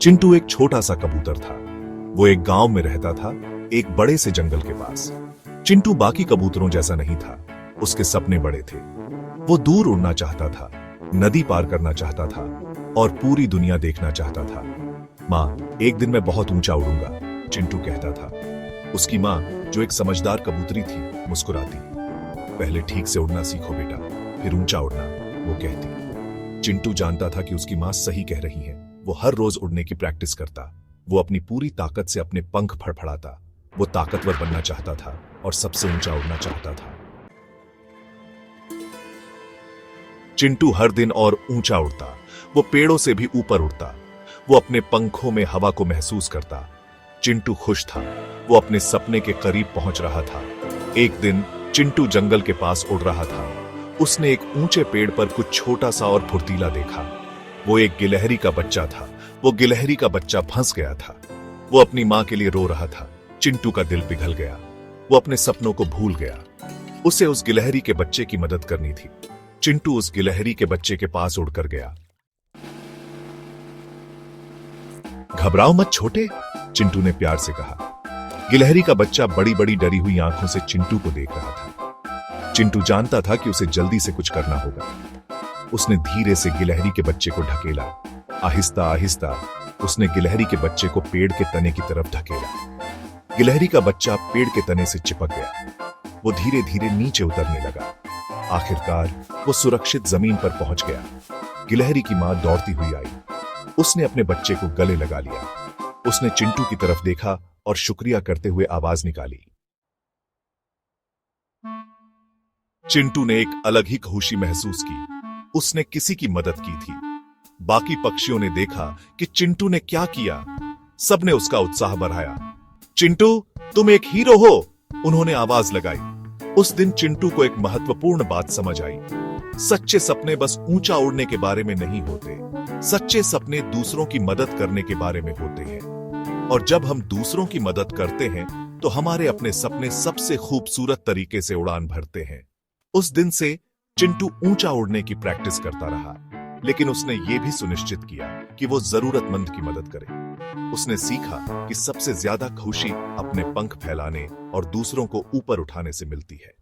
चिंटू एक छोटा सा कबूतर था। वो एक गांव में रहता था, एक बड़े से जंगल के पास। चिंटू बाकी कबूतरों जैसा नहीं था। उसके सपने बड़े थे। वो दूर उड़ना चाहता था, नदी पार करना चाहता था और पूरी दुनिया देखना चाहता था। माँ, एक दिन मैं बहुत ऊंचा उड़ूंगा, चिंटू कहता था। उसकी माँ, जो एक समझदार कबूतरी थी, मुस्कुराती। पहले ठीक से उड़ना सीखो बेटा, फिर ऊंचा उड़ना, वो कहती। चिंटू जानता था कि उसकी माँ सही कह रही है। वो हर रोज उड़ने की प्रैक्टिस करता। वो अपनी पूरी ताकत से अपने पंख फड़फड़ाता। वो ताकतवर बनना चाहता था और सबसे ऊंचा उड़ना चाहता था। चिंटू हर दिन और ऊंचा उड़ता। वो पेड़ों से भी ऊपर उड़ता। वो अपने पंखों में हवा को महसूस करता। चिंटू खुश था। वो अपने सपने के करीब पहुंच रहा था। एक दिन चिंटू जंगल के पास उड़ रहा था। उसने एक ऊंचे पेड़ पर कुछ छोटा सा और फुर्तीला देखा। वो एक गिलहरी का बच्चा था। वो गिलहरी का बच्चा फंस गया था। वो अपनी मां के लिए रो रहा था। चिंटू का दिल पिघल गया। वो अपने सपनों को भूल गया। उसे उस गिलहरी के बच्चे की मदद करनी थी। चिंटू उस गिलहरी के बच्चे के पास उड़कर गया। घबराओ मत छोटे, चिंटू ने प्यार से कहा। गिलहरी का बच्चा बड़ी बड़ी डरी हुई आंखों से चिंटू को देख रहा था। चिंटू जानता था कि उसे जल्दी से कुछ करना होगा। उसने धीरे से गिलहरी के बच्चे को ढकेला। आहिस्ता आहिस्ता उसने गिलहरी के बच्चे को पेड़ के तने की तरफ ढकेला। गिलहरी का बच्चा पेड़ के तने से चिपक गया। वो धीरे धीरे नीचे उतरने लगा। आखिरकार वो सुरक्षित जमीन पर पहुंच गया। गिलहरी की मां दौड़ती हुई आई। उसने अपने बच्चे को गले लगा लिया। उसने चिंटू की तरफ देखा और शुक्रिया करते हुए आवाज निकाली। चिंटू ने एक अलग ही खुशी महसूस की। उसने किसी की मदद की थी। बाकी पक्षियों ने देखा कि चिंटू ने क्या किया। सबने उसका उत्साह बढ़ाया। चिंटू, तुम एक हीरो हो, उन्होंने आवाज लगाई। उस दिन चिंटू को एक महत्वपूर्ण बात समझ आई। सच्चे सपने बस ऊंचा उड़ने के बारे में नहीं होते। सच्चे सपने दूसरों की मदद करने के बारे में होते हैं। और जब हम दूसरों की मदद करते हैं तो हमारे अपने सपने सबसे खूबसूरत तरीके से उड़ान भरते हैं। उस दिन से चिंटू ऊंचा उड़ने की प्रैक्टिस करता रहा, लेकिन उसने यह भी सुनिश्चित किया कि वो जरूरतमंद की मदद करे। उसने सीखा कि सबसे ज्यादा खुशी अपने पंख फैलाने और दूसरों को ऊपर उठाने से मिलती है।